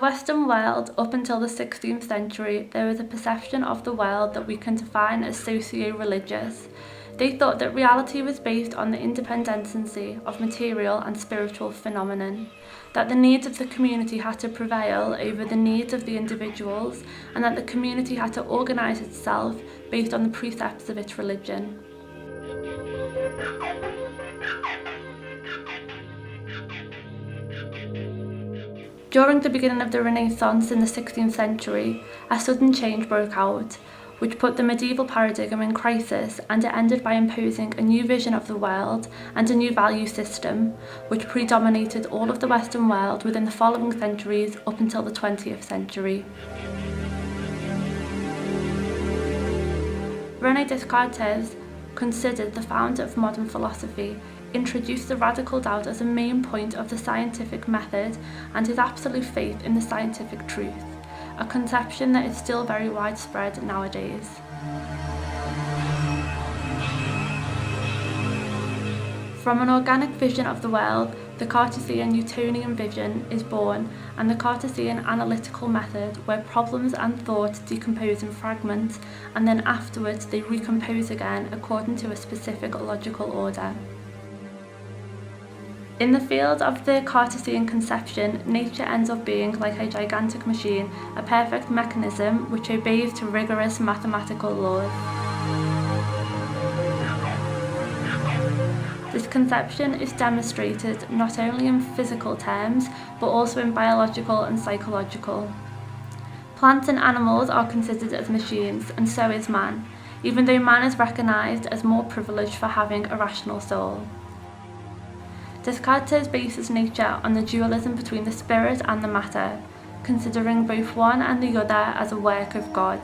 Western world, up until the 16th century, there was a perception of the world that we can define as socio-religious. They thought that reality was based on the interdependency of material and spiritual phenomenon, that the needs of the community had to prevail over the needs of the individuals, and that the community had to organise itself based on the precepts of its religion. During the beginning of the Renaissance in the 16th century, a sudden change broke out, which put the medieval paradigm in crisis, and it ended by imposing a new vision of the world and a new value system, which predominated all of the Western world within the following centuries up until the 20th century. René Descartes, considered the founder of modern philosophy, introduced the radical doubt as a main point of the scientific method and his absolute faith in the scientific truth, a conception that is still very widespread nowadays. From an organic vision of the world, the Cartesian Newtonian vision is born, and the Cartesian analytical method, where problems and thoughts decompose in fragments and then afterwards they recompose again according to a specific logical order. In the field of the Cartesian conception, nature ends up being like a gigantic machine, a perfect mechanism which obeys to rigorous mathematical laws. This conception is demonstrated not only in physical terms, but also in biological and psychological. Plants and animals are considered as machines, and so is man, even though man is recognised as more privileged for having a rational soul. Descartes bases nature on the dualism between the spirit and the matter, considering both one and the other as a work of God,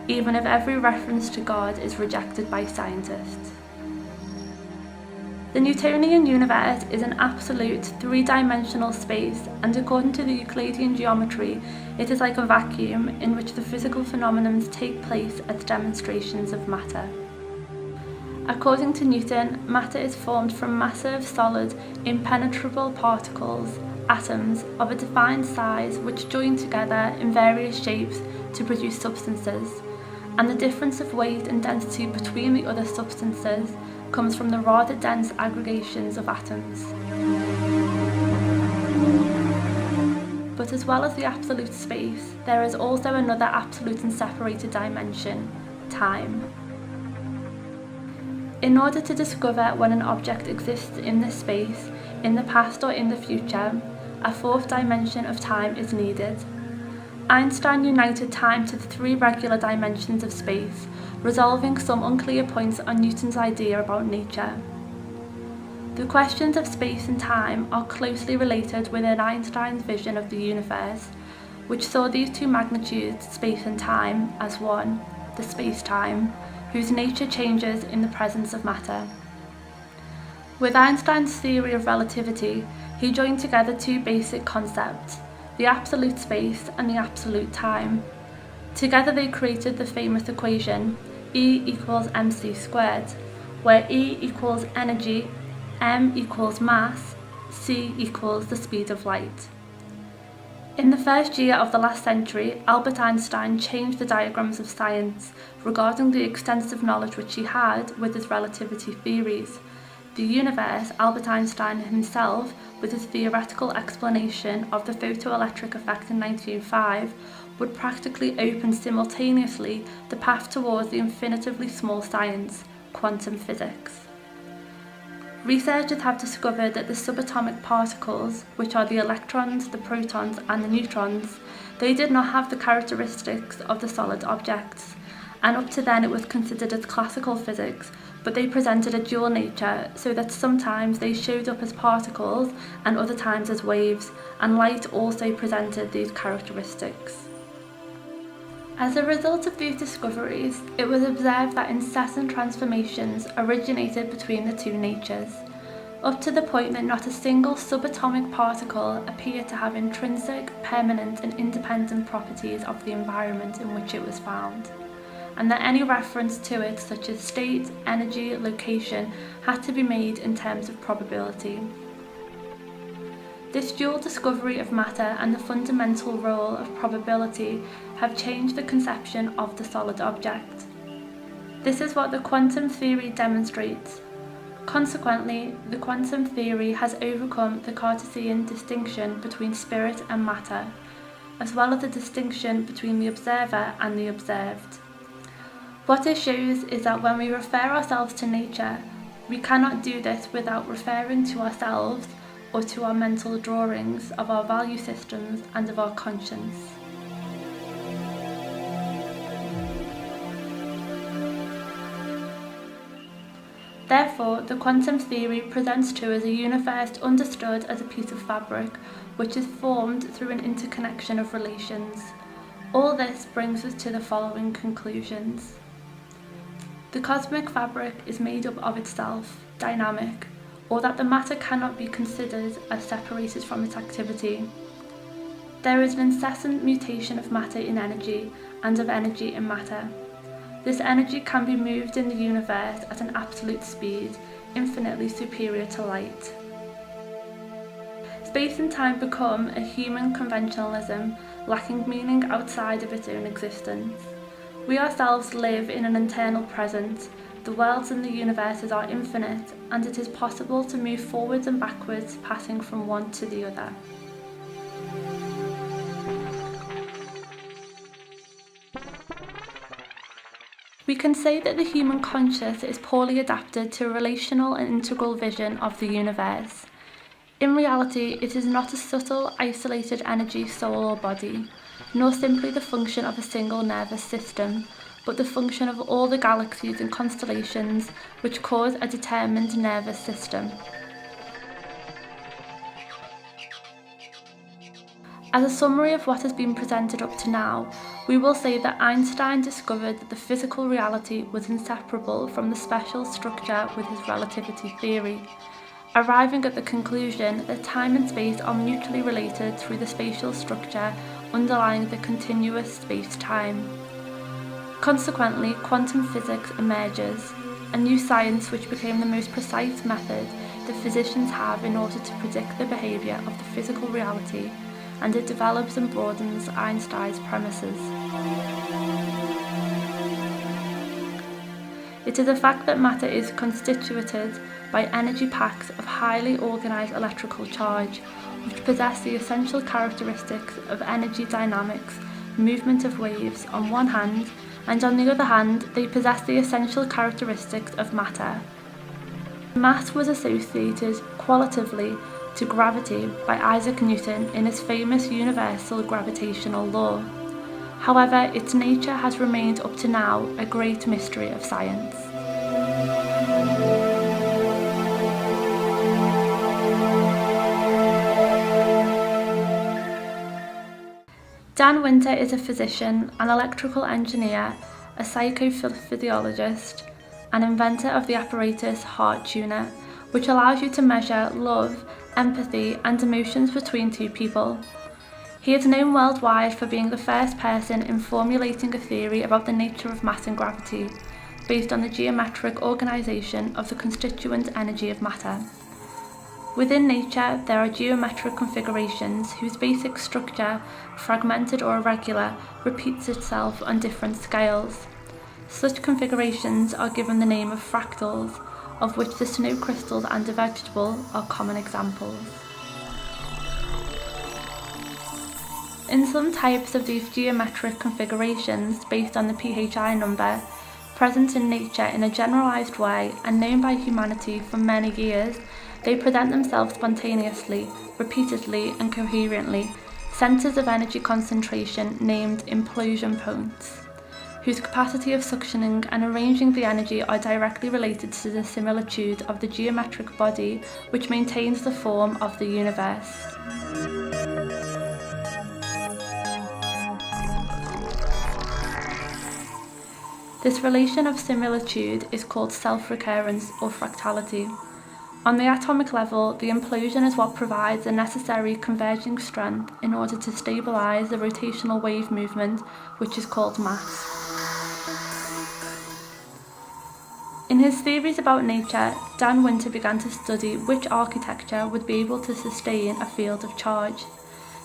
even if every reference to God is rejected by scientists. The Newtonian universe is an absolute three-dimensional space, and according to the Euclidean geometry, it is like a vacuum in which the physical phenomena take place as demonstrations of matter. According to Newton, matter is formed from massive, solid, impenetrable particles, atoms, of a defined size which join together in various shapes to produce substances, and the difference of weight and density between the other substances comes from the rather dense aggregations of atoms. But as well as the absolute space, there is also another absolute and separated dimension, time. In order to discover when an object exists in this space, in the past or in the future, a fourth dimension of time is needed. Einstein united time to the three regular dimensions of space, resolving some unclear points on Newton's idea about nature. The questions of space and time are closely related within Einstein's vision of the universe, which saw these two magnitudes, space and time, as one, the space-time, whose nature changes in the presence of matter. With Einstein's theory of relativity, he joined together two basic concepts, the absolute space and the absolute time. Together they created the famous equation, E equals mc squared, where E equals energy, m equals mass, c equals the speed of light. In the first year of the last century, Albert Einstein changed the diagrams of science regarding the extensive knowledge which he had with his relativity theories. The universe, Albert Einstein himself, with his theoretical explanation of the photoelectric effect in 1905, would practically open simultaneously the path towards the infinitively small science, quantum physics. Researchers have discovered that the subatomic particles, which are the electrons, the protons and the neutrons, they did not have the characteristics of the solid objects, and up to then it was considered as classical physics, but they presented a dual nature, so that sometimes they showed up as particles and other times as waves, and light also presented these characteristics. As a result of these discoveries, it was observed that incessant transformations originated between the two natures, up to the point that not a single subatomic particle appeared to have intrinsic, permanent and independent properties of the environment in which it was found, and that any reference to it, such as state, energy, location, had to be made in terms of probability. This dual discovery of matter and the fundamental role of probability have changed the conception of the solid object. This is what the quantum theory demonstrates. Consequently, the quantum theory has overcome the Cartesian distinction between spirit and matter, as well as the distinction between the observer and the observed. What it shows is that when we refer ourselves to nature, we cannot do this without referring to ourselves or to our mental drawings of our value systems and of our conscience. Therefore, the quantum theory presents to us a universe understood as a piece of fabric, which is formed through an interconnection of relations. All this brings us to the following conclusions. The cosmic fabric is made up of itself, dynamic, or that the matter cannot be considered as separated from its activity. There is an incessant mutation of matter in energy and of energy in matter. This energy can be moved in the universe at an absolute speed, infinitely superior to light. Space and time become a human conventionalism, lacking meaning outside of its own existence. We ourselves live in an internal present. The worlds and the universes are infinite, and it is possible to move forwards and backwards, passing from one to the other. We can say that the human conscious is poorly adapted to a relational and integral vision of the universe. In reality, it is not a subtle, isolated energy, soul or body, nor simply the function of a single nervous system, but the function of all the galaxies and constellations which cause a determined nervous system. As a summary of what has been presented up to now, we will say that Einstein discovered that the physical reality was inseparable from the special structure with his relativity theory, arriving at the conclusion that time and space are mutually related through the spatial structure underlying the continuous space-time. Consequently, quantum physics emerges, a new science which became the most precise method that physicians have in order to predict the behaviour of the physical reality, and it develops and broadens Einstein's premises. It is a fact that matter is constituted by energy packs of highly organised electrical charge, which possess the essential characteristics of energy dynamics, movement of waves on one hand, and on the other hand, they possess the essential characteristics of matter. Mass was associated qualitatively to gravity by Isaac Newton in his famous universal gravitational law. However, its nature has remained up to now a great mystery of science. Dan Winter is a physician, an electrical engineer, a psychophysiologist, an inventor of the apparatus Heart Tuner, which allows you to measure love, empathy, and emotions between two people. He is known worldwide for being the first person in formulating a theory about the nature of mass and gravity, based on the geometric organisation of the constituent energy of matter. Within nature, there are geometric configurations whose basic structure, fragmented or irregular, repeats itself on different scales. Such configurations are given the name of fractals, of which the snow crystals and the vegetable are common examples. In some types of these geometric configurations based on the PHI number, present in nature in a generalised way and known by humanity for many years, they present themselves spontaneously, repeatedly and coherently, centres of energy concentration named implosion points, whose capacity of suctioning and arranging the energy are directly related to the similitude of the geometric body which maintains the form of the universe. This relation of similitude is called self-recurrence or fractality. On the atomic level, the implosion is what provides the necessary converging strength in order to stabilise the rotational wave movement, which is called mass. In his theories about nature, Dan Winter began to study which architecture would be able to sustain a field of charge.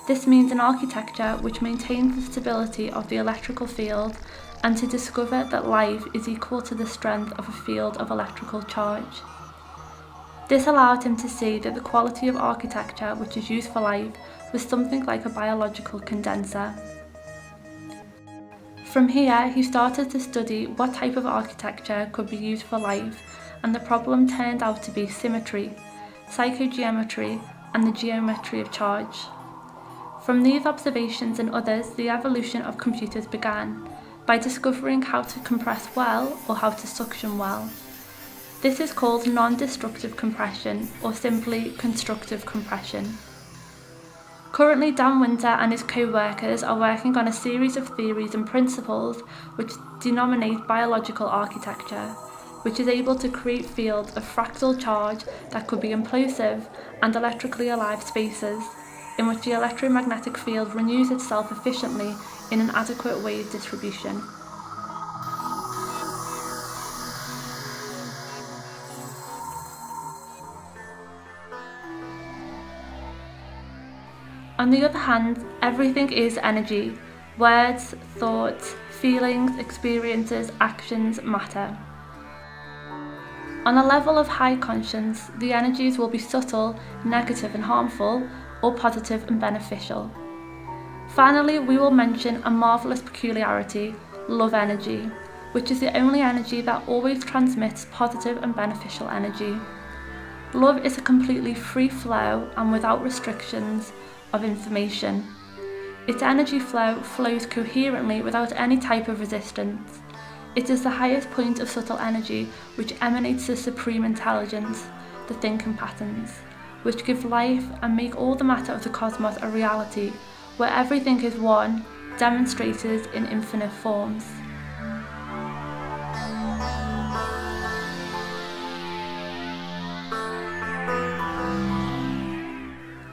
This means an architecture which maintains the stability of the electrical field, and to discover that life is equal to the strength of a field of electrical charge. This allowed him to see that the quality of architecture which is used for life was something like a biological condenser. From here, he started to study what type of architecture could be used for life, and the problem turned out to be symmetry, psychogeometry, and the geometry of charge. From these observations and others, the evolution of computers began, by discovering how to compress well or how to suction well. This is called non-destructive compression, or simply constructive compression. Currently, Dan Winter and his co-workers are working on a series of theories and principles which denominate biological architecture, which is able to create fields of fractal charge that could be implosive and electrically alive spaces, in which the electromagnetic field renews itself efficiently in an adequate wave distribution. On the other hand, everything is energy. Words, thoughts, feelings, experiences, actions matter. On a level of high conscience, the energies will be subtle, negative and harmful, or positive and beneficial. Finally, we will mention a marvellous peculiarity, love energy, which is the only energy that always transmits positive and beneficial energy. Love is a completely free flow and without restrictions of information. Its energy flow flows coherently without any type of resistance. It is the highest point of subtle energy which emanates the supreme intelligence, the thinking patterns, which give life and make all the matter of the cosmos a reality, where everything is one, demonstrated in infinite forms.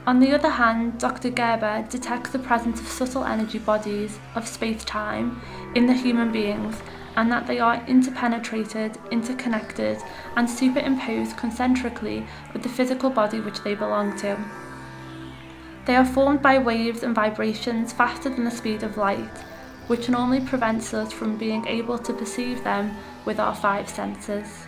On the other hand, Dr. Gerber detects the presence of subtle energy bodies of space-time in the human beings, and that they are interpenetrated, interconnected, and superimposed concentrically with the physical body which they belong to. They are formed by waves and vibrations faster than the speed of light, which normally prevents us from being able to perceive them with our five senses.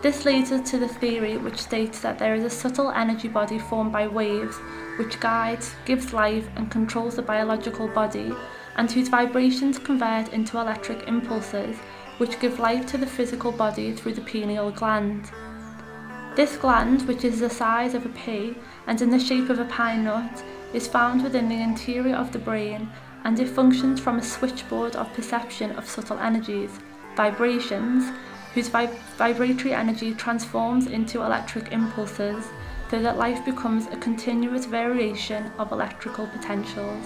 This leads us to the theory which states that there is a subtle energy body formed by waves, which guides, gives life and controls the biological body, and whose vibrations convert into electric impulses, which give life to the physical body through the pineal gland. This gland, which is the size of a pea and in the shape of a pine nut, is found within the interior of the brain, and it functions from a switchboard of perception of subtle energies, vibrations, whose vibratory energy transforms into electric impulses, so that life becomes a continuous variation of electrical potentials.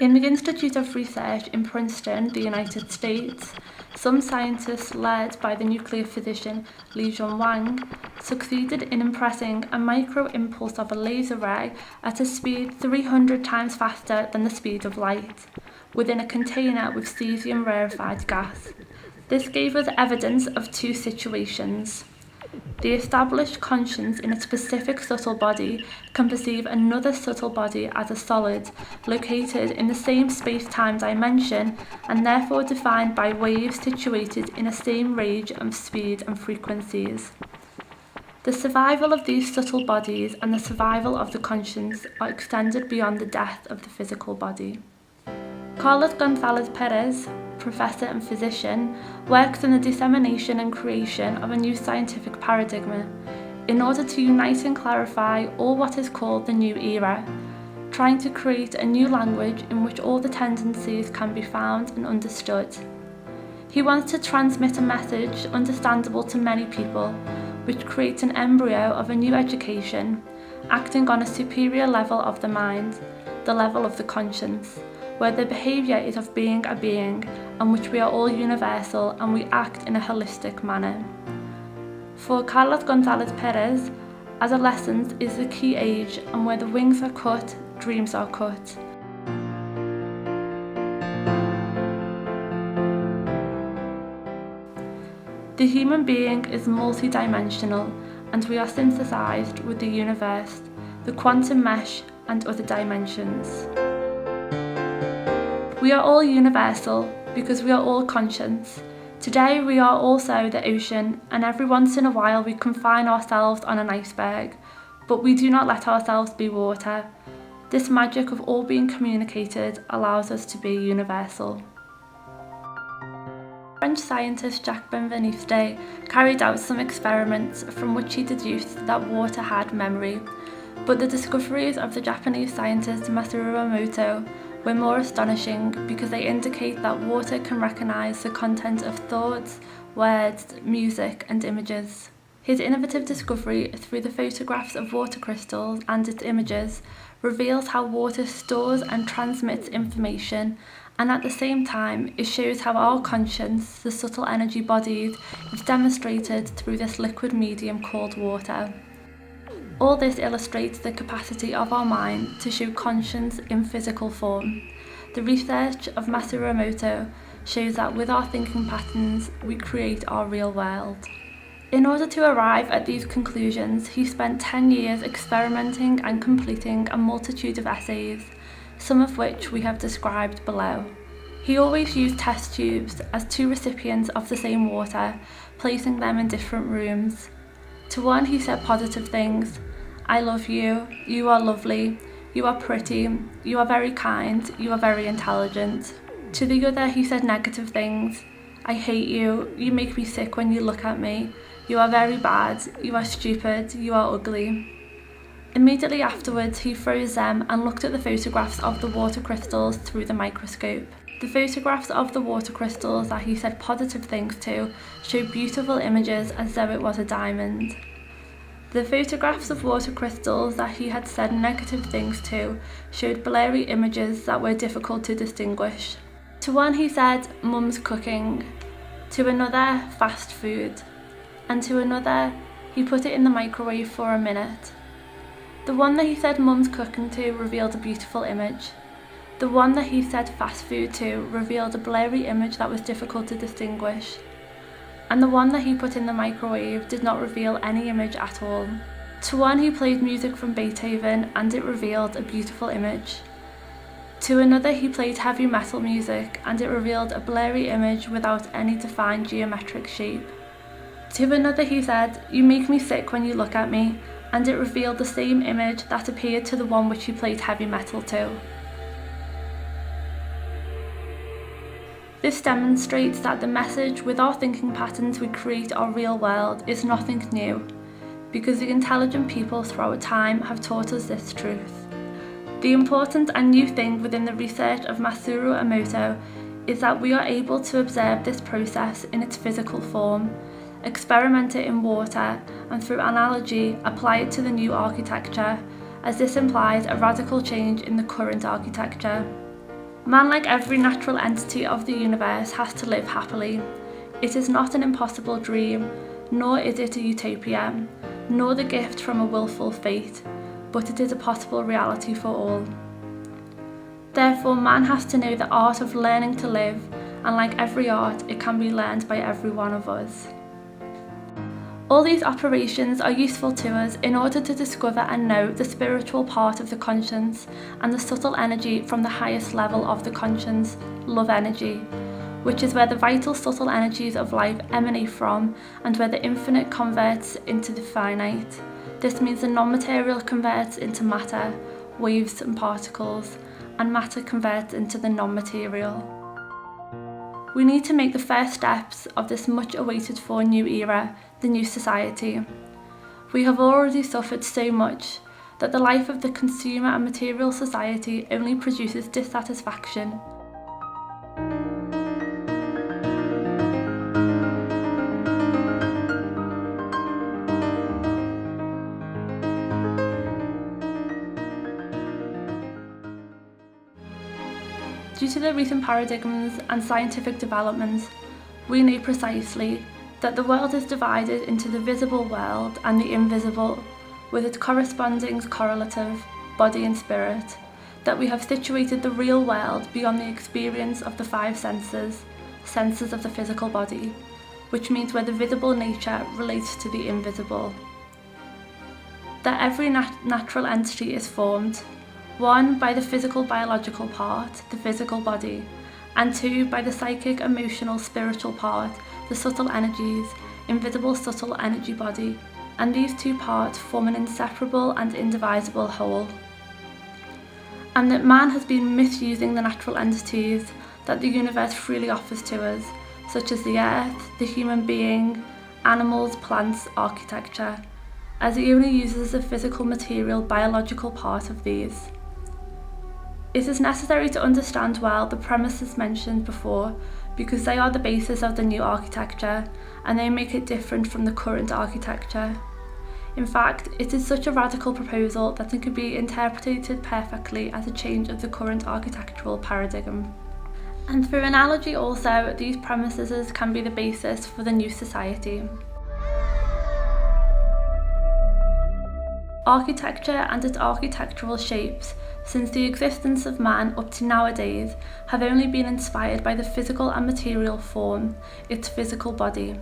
In the Institute of Research in Princeton, the United States, some scientists led by the nuclear physician Li-Jun Wang succeeded in impressing a micro-impulse of a laser ray at a speed 300 times faster than the speed of light, within a container with cesium rarefied gas. This gave us evidence of two situations. The established conscience in a specific subtle body can perceive another subtle body as a solid, located in the same space-time dimension and therefore defined by waves situated in the same range of speed and frequencies. The survival of these subtle bodies and the survival of the conscience are extended beyond the death of the physical body. Carlos González Pérez, professor and physician, works in the dissemination and creation of a new scientific paradigm in order to unite and clarify all what is called the new era, trying to create a new language in which all the tendencies can be found and understood. He wants to transmit a message understandable to many people, which creates an embryo of a new education, acting on a superior level of the mind, the level of the conscience, where the behaviour is of being a being, and which we are all universal and we act in a holistic manner. For Carlos González Pérez, adolescence is the key age, and where the wings are cut, dreams are cut. The human being is multidimensional, and we are synthesized with the universe, the quantum mesh, and other dimensions. We are all universal because we are all conscious. Today we are also the ocean, and every once in a while we confine ourselves on an iceberg, but we do not let ourselves be water. This magic of all being communicated allows us to be universal. French scientist Jacques Benveniste carried out some experiments from which he deduced that water had memory, but the discoveries of the Japanese scientist Masaru Emoto were more astonishing because they indicate that water can recognize the content of thoughts, words, music, and images. His innovative discovery through the photographs of water crystals and its images reveals how water stores and transmits information, and at the same time it shows how our conscience, the subtle energy bodies, is demonstrated through this liquid medium called water. All this illustrates the capacity of our mind to show conscience in physical form. The research of Masaru Emoto shows that with our thinking patterns, we create our real world. In order to arrive at these conclusions, he spent 10 years experimenting and completing a multitude of essays, some of which we have described below. He always used test tubes as two recipients of the same water, placing them in different rooms. To one he said positive things: "I love you, you are lovely, you are pretty, you are very kind, you are very intelligent." To the other he said negative things: "I hate you, you make me sick when you look at me, you are very bad, you are stupid, you are ugly." Immediately afterwards he froze them and looked at the photographs of the water crystals through the microscope. The photographs of the water crystals that he said positive things to showed beautiful images as though it was a diamond. The photographs of water crystals that he had said negative things to showed blurry images that were difficult to distinguish. To one he said, "Mum's cooking," to another, "fast food," and to another, he put it in the microwave for a minute. The one that he said "Mum's cooking" to revealed a beautiful image. The one that he said "fast food" to revealed a blurry image that was difficult to distinguish. And the one that he put in the microwave did not reveal any image at all. To one he played music from Beethoven and it revealed a beautiful image. To another he played heavy metal music and it revealed a blurry image without any defined geometric shape. To another he said, "You make me sick when you look at me," and it revealed the same image that appeared to the one which he played heavy metal to. This demonstrates that the message with our thinking patterns we create our real world is nothing new, because the intelligent people throughout time have taught us this truth. The important and new thing within the research of Masaru Emoto is that we are able to observe this process in its physical form, experiment it in water, and through analogy apply it to the new architecture, as this implies a radical change in the current architecture. Man, like every natural entity of the universe, has to live happily. It is not an impossible dream, nor is it a utopia, nor the gift from a willful fate, but it is a possible reality for all. Therefore, man has to know the art of learning to live, and like every art, it can be learned by every one of us. All these operations are useful to us in order to discover and know the spiritual part of the conscience and the subtle energy from the highest level of the conscience, love energy, which is where the vital subtle energies of life emanate from and where the infinite converts into the finite. This means the non-material converts into matter, waves and particles, and matter converts into the non-material. We need to make the first steps of this much awaited for new era, the new society. We have already suffered so much that the life of the consumer and material society only produces dissatisfaction. Due to the recent paradigms and scientific developments, we know precisely that the world is divided into the visible world and the invisible, with its corresponding correlative, body and spirit, that we have situated the real world beyond the experience of the five senses of the physical body. which means where the visible nature relates to the invisible. That every natural entity is formed, 1 by the physical biological part, the physical body, and 2 by the psychic, emotional, spiritual part, the subtle energies, invisible subtle energy body, and these 2 parts form an inseparable and indivisible whole. And that man has been misusing the natural entities that the universe freely offers to us, such as the earth, the human being, animals, plants, architecture, as he only uses the physical, material, biological part of these. It is necessary to understand well the premises mentioned before, because they are the basis of the new architecture, and they make it different from the current architecture. In fact, it is such a radical proposal that it can be interpreted perfectly as a change of the current architectural paradigm. And through analogy also, these premises can be the basis for the new society. Architecture and its architectural shapes, since the existence of man up to nowadays, have only been inspired by the physical and material form, its physical body,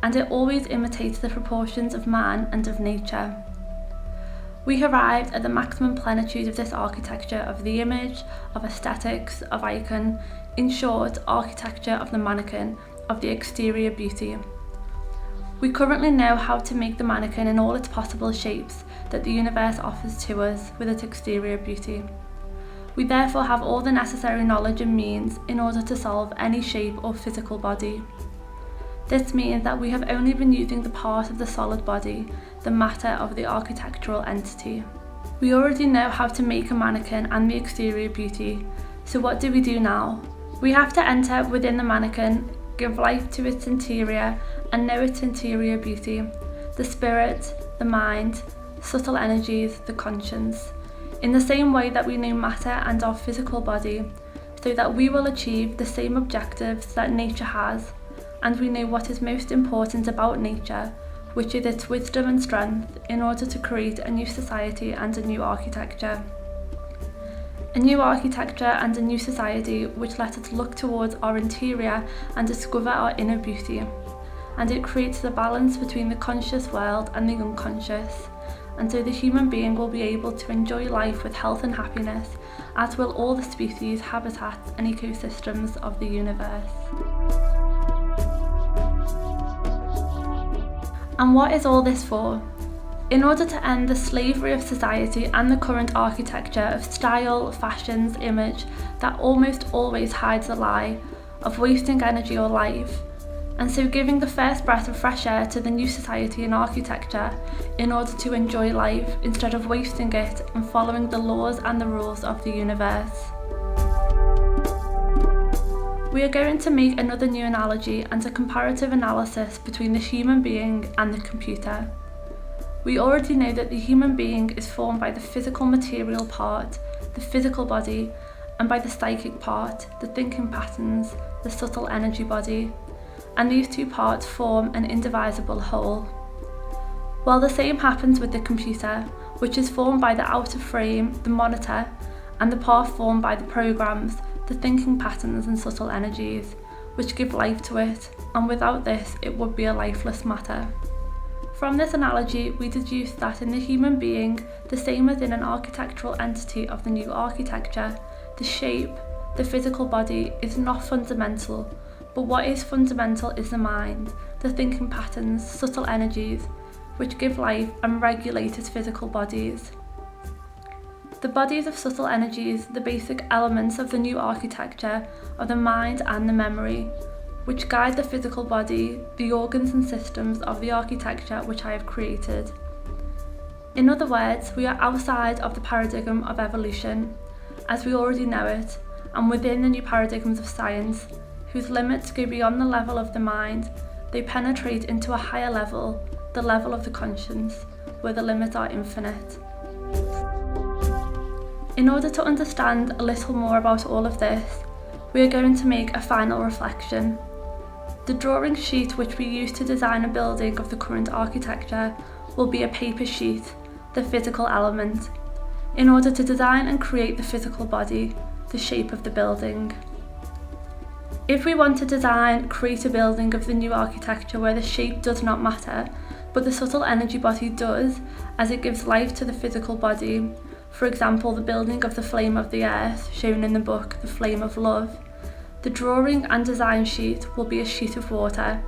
and it always imitates the proportions of man and of nature. We arrived at the maximum plenitude of this architecture of the image, of aesthetics, of icon, in short, architecture of the mannequin, of the exterior beauty. We currently know how to make the mannequin in all its possible shapes that the universe offers to us with its exterior beauty. We therefore have all the necessary knowledge and means in order to solve any shape or physical body. This means that we have only been using the part of the solid body, the matter of the architectural entity. We already know how to make a mannequin and the exterior beauty, so what do we do now? We have to enter within the mannequin, give life to its interior, and know its interior beauty, the spirit, the mind, subtle energies, the conscience, in the same way that we know matter and our physical body, so that we will achieve the same objectives that nature has, and we know what is most important about nature, which is its wisdom and strength, in order to create a new society and a new architecture. A new architecture and a new society which let us look towards our interior and discover our inner beauty, and it creates the balance between the conscious world and the unconscious, and so the human being will be able to enjoy life with health and happiness, as will all the species, habitats and ecosystems of the universe. And what is all this for? In order to end the slavery of society and the current architecture of style, fashions, image that almost always hides a lie, of wasting energy or life, and so giving the first breath of fresh air to the new society and architecture in order to enjoy life instead of wasting it and following the laws and the rules of the universe. We are going to make another new analogy and a comparative analysis between the human being and the computer. We already know that the human being is formed by the physical material part, the physical body, and by the psychic part, the thinking patterns, the subtle energy body, and these 2 parts form an indivisible whole. While the same happens with the computer, which is formed by the outer frame, the monitor, and the part formed by the programs, the thinking patterns and subtle energies, which give life to it, and without this it would be a lifeless matter. From this analogy, we deduce that in the human being, the same as in an architectural entity of the new architecture, the shape, the physical body, is not fundamental, but what is fundamental is the mind, the thinking patterns, subtle energies, which give life and regulate its physical bodies. The bodies of subtle energies, the basic elements of the new architecture, are the mind and the memory, which guide the physical body, the organs and systems of the architecture which I have created. In other words, we are outside of the paradigm of evolution, as we already know it, and within the new paradigms of science, whose limits go beyond the level of the mind, they penetrate into a higher level, the level of the conscience, where the limits are infinite. In order to understand a little more about all of this, we are going to make a final reflection. The drawing sheet which we use to design a building of the current architecture will be a paper sheet, the physical element, in order to design and create the physical body, the shape of the building. If we want to design, create a building of the new architecture where the shape does not matter, but the subtle energy body does, as it gives life to the physical body, for example the building of the flame of the earth, shown in the book The Flame of Love, the drawing and design sheet will be a sheet of water,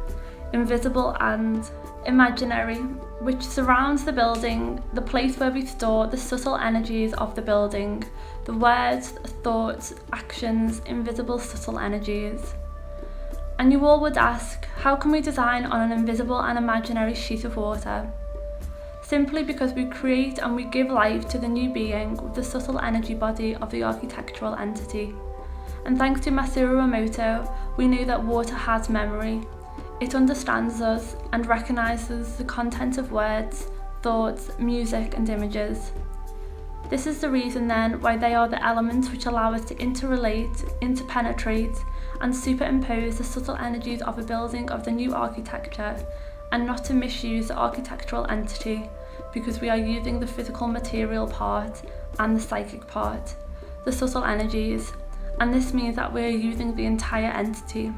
invisible and imaginary, which surrounds the building, the place where we store the subtle energies of the building, the words, thoughts, actions, invisible subtle energies. And you all would ask, how can we design on an invisible and imaginary sheet of water? Simply because we create and we give life to the new being with the subtle energy body of the architectural entity. And thanks to Masaru Emoto, we knew that water has memory. It understands us and recognises the content of words, thoughts, music and images. This is the reason then why they are the elements which allow us to interrelate, interpenetrate and superimpose the subtle energies of a building of the new architecture, and not to misuse the architectural entity because we are using the physical material part and the psychic part, the subtle energies, and this means that we are using the entire entity.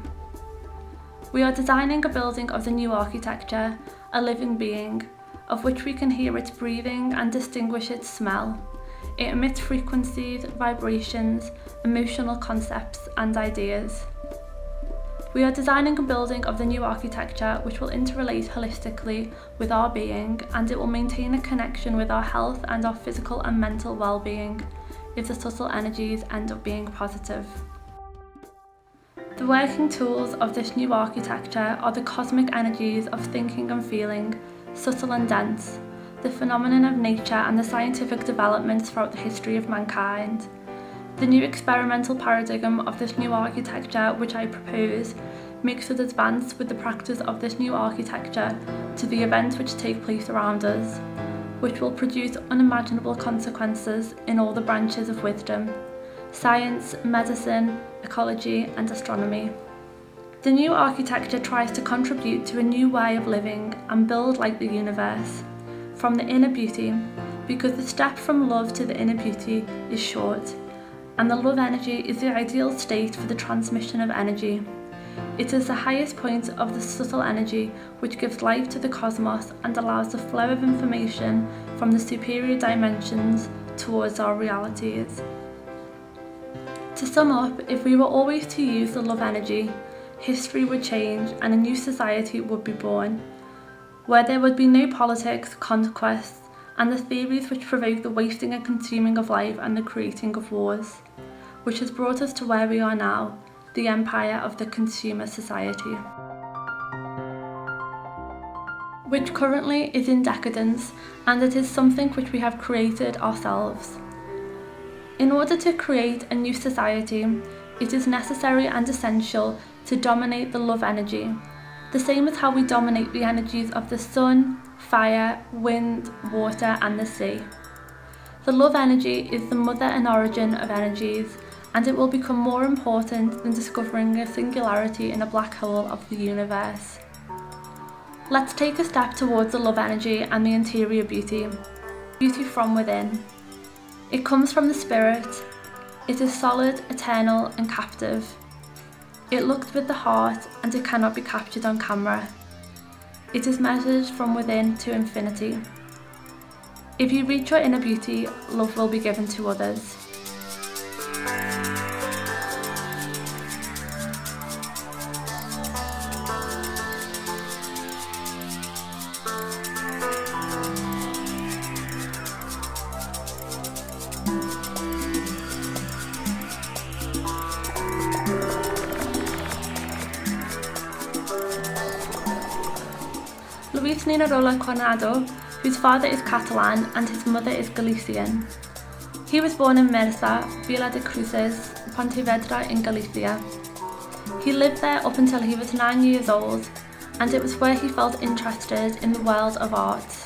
We are designing a building of the new architecture, a living being, of which we can hear its breathing and distinguish its smell. It emits frequencies, vibrations, emotional concepts and ideas. We are designing a building of the new architecture which will interrelate holistically with our being, and it will maintain a connection with our health and our physical and mental well-being if the subtle energies end up being positive. The working tools of this new architecture are the cosmic energies of thinking and feeling, subtle and dense, the phenomenon of nature and the scientific developments throughout the history of mankind. The new experimental paradigm of this new architecture which I propose makes us advance with the practice of this new architecture to the events which take place around us, which will produce unimaginable consequences in all the branches of wisdom, science, medicine, ecology and astronomy. The new architecture tries to contribute to a new way of living and build like the universe, from the inner beauty, because the step from love to the inner beauty is short, and the love energy is the ideal state for the transmission of energy. It is the highest point of the subtle energy which gives life to the cosmos and allows the flow of information from the superior dimensions towards our realities. To sum up, if we were always to use the love energy, history would change and a new society would be born, where there would be no politics, conquests, and the theories which provoke the wasting and consuming of life and the creating of wars, which has brought us to where we are now, the empire of the consumer society, which currently is in decadence, and it is something which we have created ourselves. In order to create a new society, it is necessary and essential to dominate the love energy, the same as how we dominate the energies of the sun, fire, wind, water and the sea. The love energy is the mother and origin of energies, and it will become more important than discovering a singularity in a black hole of the universe. Let's take a step towards the love energy and the interior beauty, beauty from within. It comes from the spirit. It is solid, eternal and captive. It looks with the heart and it cannot be captured on camera. It is measured from within to infinity. If you reach your inner beauty, love will be given to others. Luis Ninarola Coronado, whose father is Catalan and his mother is Galician. He was born in Mersa, Vila de Cruces, Pontevedra in Galicia. He lived there up until he was 9 years old, and it was where he felt interested in the world of art.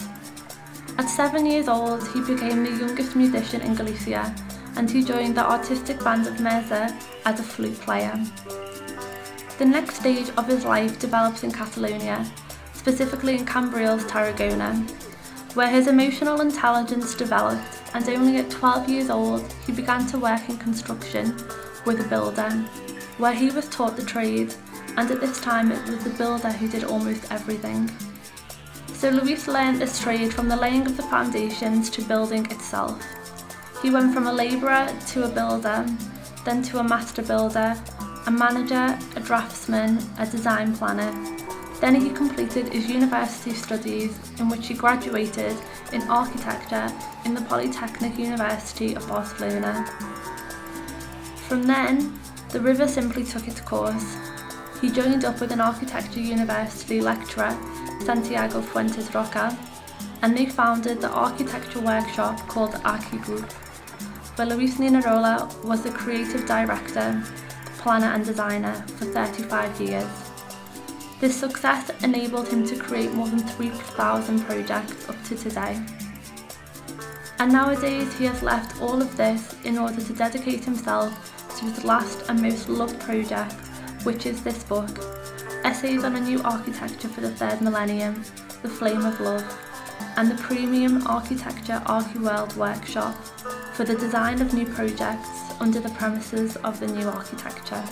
At 7 years old, he became the youngest musician in Galicia, and he joined the artistic band of Mersa as a flute player. The next stage of his life develops in Catalonia, specifically in Cambrils, Tarragona, where his emotional intelligence developed, and only at 12 years old he began to work in construction with a builder, where he was taught the trade, and at this time it was the builder who did almost everything. So Luis learned this trade from the laying of the foundations to building itself. He went from a labourer to a builder, then to a master builder, a manager, a draftsman, a design planner. Then he completed his university studies, in which he graduated in architecture in the Polytechnic University of Barcelona. From then, the river simply took its course. He joined up with an architecture university lecturer, Santiago Fuentes Roca, and they founded the architecture workshop called Archi Group, where Luis Ninarola was the creative director, planner and designer for 35 years. This success enabled him to create more than 3,000 projects up to today. And nowadays he has left all of this in order to dedicate himself to his last and most loved project, which is this book, Essays on a New Architecture for the Third Millennium, The Flame of Love, and the Premium Architecture Archiworld Workshop for the design of new projects under the premises of the new architecture.